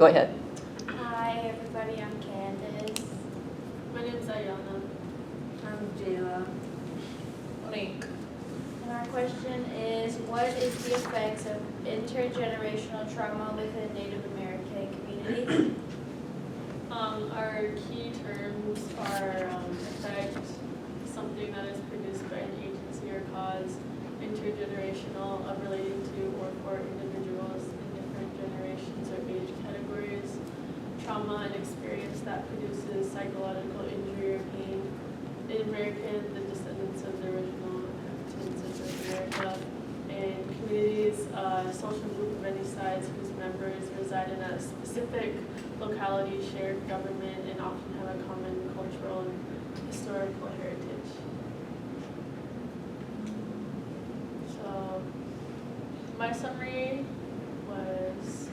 Go ahead. Hi, everybody. I'm Candace. My name's Ayana. I'm Jayla. Monique. And our question is, what is the effects of intergenerational trauma within Native American communities? Our key terms are effect, something that is produced by an agency or cause, intergenerational, of relating to or for individuals in different generations or age categories, trauma and experience that produces psychological injury or pain, Native American, the descendants of the original inhabitants of North America, and communities, social group of any size whose members reside in a specific locality, shared government, and often have a common cultural and historical heritage. So my summary was,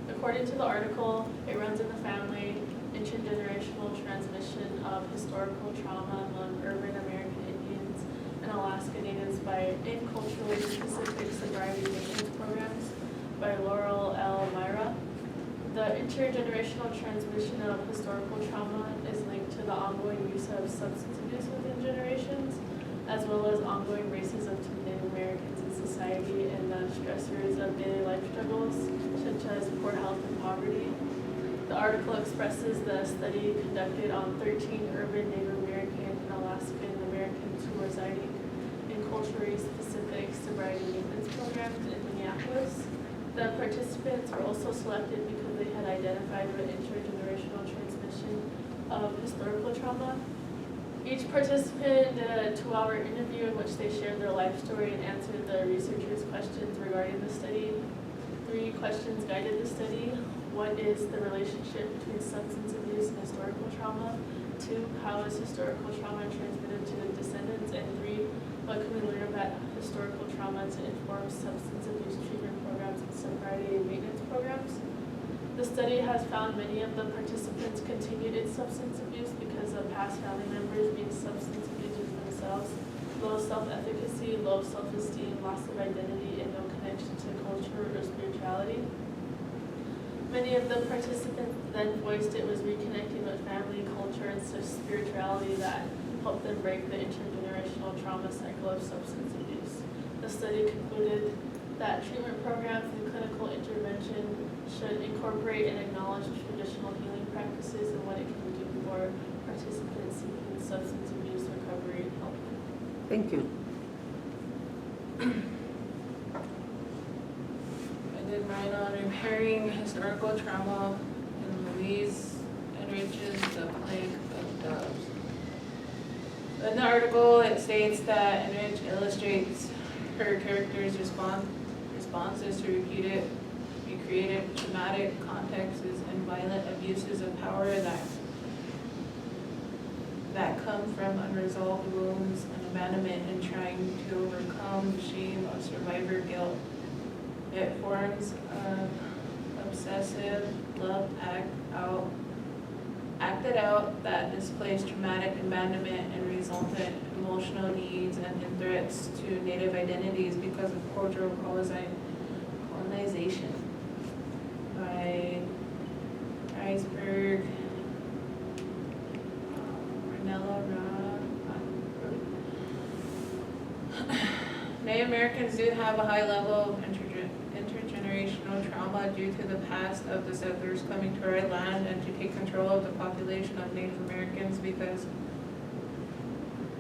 according to the article, it runs in the family, intergenerational transmission of historical trauma among urban American Indians and Alaska Natives in culturally specific sobriety maintenance programs by Laurel L. Myra. The intergenerational transmission of historical trauma is linked to the ongoing use of substance abuse within generations, as well as ongoing racism to Native Americans in society and the stressors of daily life struggles, such as poor health and poverty. The article expresses the study conducted on 13 urban Native American and Alaskan Americans who were residing in culturally specific sobriety maintenance programs in Minneapolis. The participants were also selected because they had identified the intergenerational transmission of historical trauma. Each participant did a 2-hour interview in which they shared their life story and answered the researchers' questions regarding the study. 3 questions guided the study. What is the relationship between substance abuse and historical trauma? 2, how is historical trauma transmitted to descendants? And 3, what can we learn about historical trauma to inform substance abuse treatment programs and sobriety and maintenance programs? The study has found many of the participants continued in substance abuse because of past family members being substance abusers themselves, low self-efficacy, low self-esteem, loss of identity, and no connection to culture or spirituality. Many of the participants then voiced it was reconnecting with family, culture, and spirituality that helped them break the intergenerational trauma cycle of substance abuse. The study concluded that treatment programs and clinical intervention should incorporate and acknowledge traditional healing practices and what it can do for participants seeking substance abuse recovery and help. Thank you. I did mine on repairing historical trauma in Louise enriches the plague of doves. In the article, it states that Enrich illustrates her character's responses to recreated traumatic contexts and violent abuses of power that come from unresolved wounds and abandonment and trying to overcome the shame of survivor guilt. It forms an obsessive love acted out that displays traumatic abandonment and resultant emotional needs and threats to Native identities because of cultural colonization. By Iceberg, Ornella Ra. Native Americans do have a high level of intergenerational trauma due to the past of the settlers coming to our land and to take control of the population of Native Americans because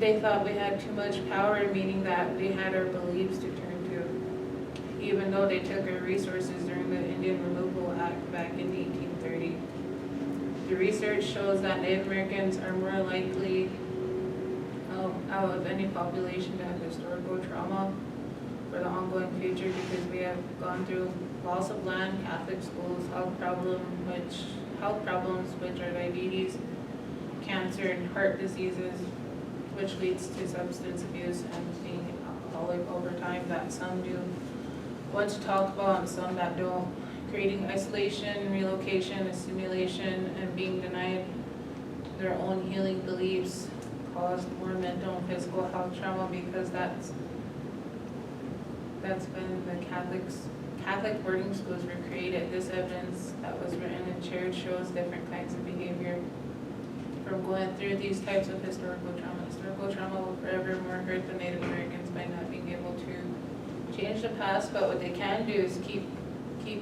they thought we had too much power, meaning that we had our beliefs to turn to, even though they took our resources during the Indian Removal Act back in 1830. The research shows that Native Americans are more likely out of any population to have historical trauma for the ongoing future because we have gone through loss of land, Catholic schools, health problems, which are diabetes, cancer, and heart diseases, which leads to substance abuse and being alcoholic over time that some do want to talk about and some that don't, creating isolation, relocation, assimilation, and being denied their own healing beliefs caused more mental and physical health trauma because that's been the Catholic boarding schools were created, this evidence that was written and shared shows different kinds of behavior from going through these types of historical trauma. Historical trauma will forevermore hurt the Native Americans by not being able to change the past, but what they can do is keep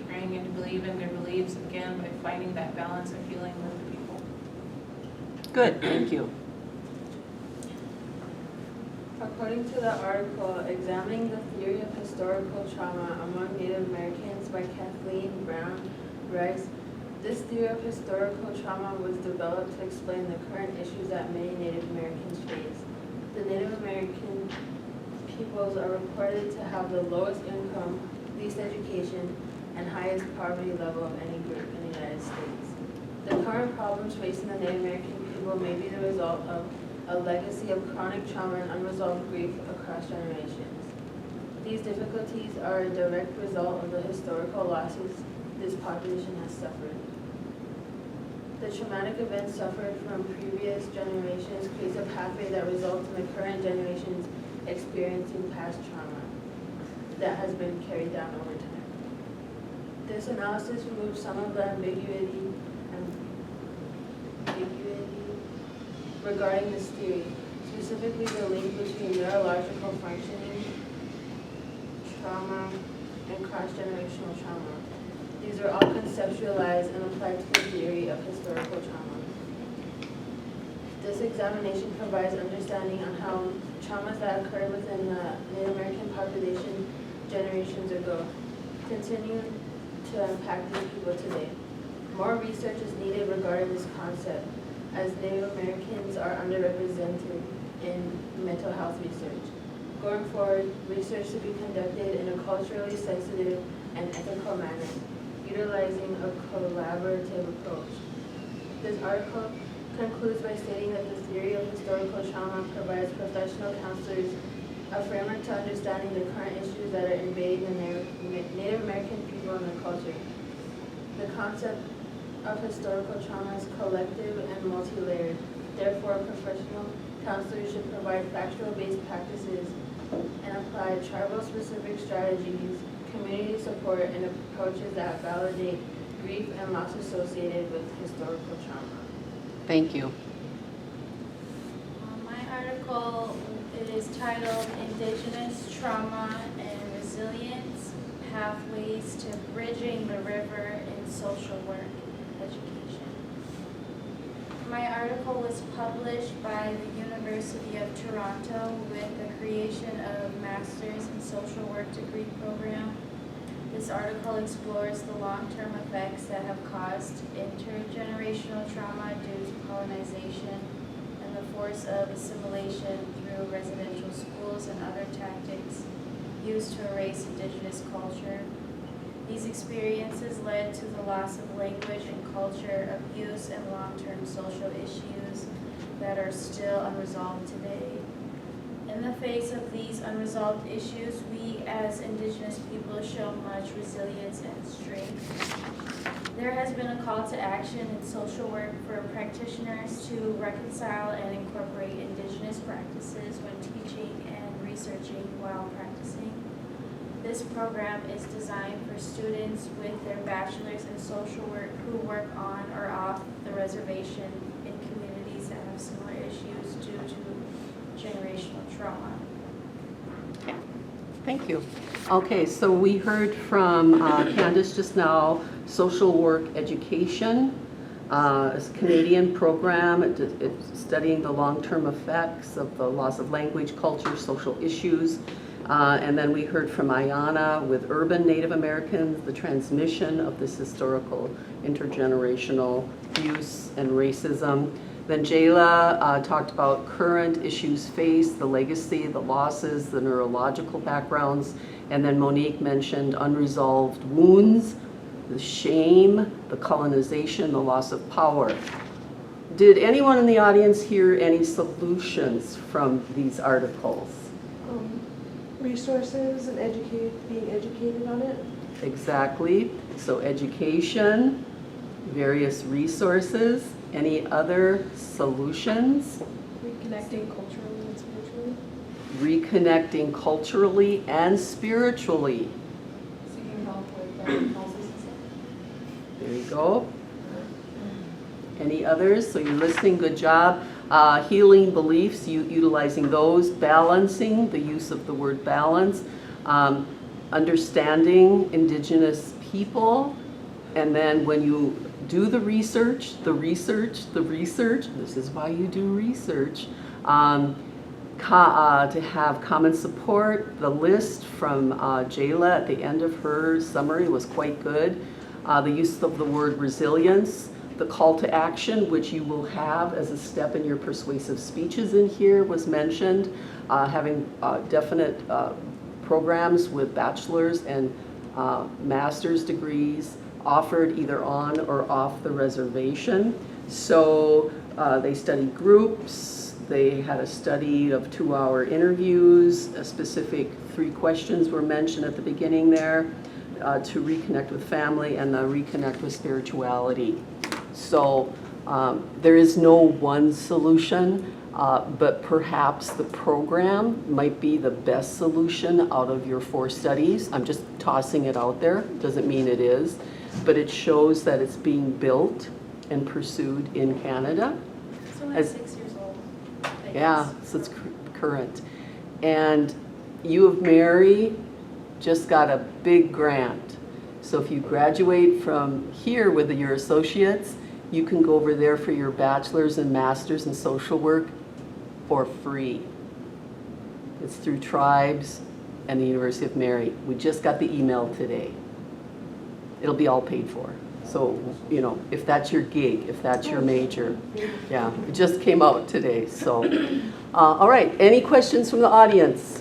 praying and believe in their beliefs again by finding that balance and healing with the people. Good, thank you. According to the article, Examining the Theory of Historical Trauma Among Native Americans by Kathleen Brown Rice, this theory of historical trauma was developed to explain the current issues that many Native Americans face. The Native American peoples are reported to have the lowest income, least education, and highest poverty level of any group in the United States. The current problems facing the Native American people may be the result of a legacy of chronic trauma and unresolved grief across generations. These difficulties are a direct result of the historical losses this population has suffered. The traumatic events suffered from previous generations creates a pathway that results in the current generations experiencing past trauma that has been carried down over time. This analysis removes some of the ambiguity regarding this theory, specifically the link between neurological functioning, trauma, and cross-generational trauma. These are all conceptualized and applied to the theory of historical trauma. This examination provides understanding on how traumas that occurred within the Native American population generations ago continue to impact these people today. More research is needed regarding this concept, as Native Americans are underrepresented in mental health research. Going forward, research should be conducted in a culturally sensitive and ethical manner, utilizing a collaborative approach. This article concludes by stating that the theory of historical trauma provides professional counselors a framework to understanding the current issues that are invading the Native American people and their culture. The concept of historical trauma is collective and multi-layered. Therefore, professional counselors should provide factual-based practices and apply tribal-specific strategies, community support, and approaches that validate grief and loss associated with historical trauma. Thank you. My article is titled Indigenous Trauma and Resilience, Pathways to Bridging the River in Social Work Education. My article was published by the University of Toronto with the creation of Masters in Social Work degree program. This article explores the long-term effects that have caused intergenerational trauma due to colonization and the force of assimilation through residential schools and other tactics used to erase indigenous culture. These experiences led to the loss of language and culture, abuse, and long-term social issues that are still unresolved today. In the face of these unresolved issues, we as Indigenous people show much resilience and strength. There has been a call to action in social work for practitioners to reconcile and incorporate Indigenous practices when teaching and researching while practicing. This program is designed for students with their bachelor's in social work who work on or off the reservation in communities that have similar issues due to generational trauma. Thank you. Okay, so we heard from Candace just now, social work education. It's a Canadian program. It's studying the long-term effects of the loss of language, culture, social issues. And then we heard from Ayana with urban Native Americans, the transmission of this historical intergenerational abuse and racism. Then Jayla talked about current issues faced, the legacy, the losses, the neurological backgrounds. And then Monique mentioned unresolved wounds, the shame, the colonization, the loss of power. Did anyone in the audience hear any solutions from these articles? Resources and being educated on it. Exactly. So education, various resources. Any other solutions? Reconnecting culturally and spiritually. Reconnecting culturally and spiritually. Seeking help Council system. There you go. Any others? So you're listening, good job. Healing beliefs, utilizing those, balancing, the use of the word balance, understanding Indigenous people, and then when you do the research, this is why you do research, to have common support. The list from Jayla at the end of her summary was quite good. The use of the word resilience, the call to action, which you will have as a step in your persuasive speeches in here, was mentioned. Having definite programs with bachelor's and master's degrees offered either on or off the reservation. So they studied groups, they had a study of 2-hour interviews, a specific 3 questions were mentioned at the beginning there, to reconnect with family and reconnect with spirituality. So there is no one solution, but perhaps the program might be the best solution out of your 4 studies. I'm just tossing it out there, doesn't mean it is, but it shows that it's being built and pursued in Canada. It's only As- 6 years old. I Yeah, guess. so it's current. And U of Mary just got a big grant. So if you graduate from here with your associates, you can go over there for your bachelor's and master's in social work for free. It's through Tribes and the University of Mary. We just got the email today. It'll be all paid for. So, you know, if that's your gig, if that's your major, yeah, it just came out today, so. All right, any questions from the audience?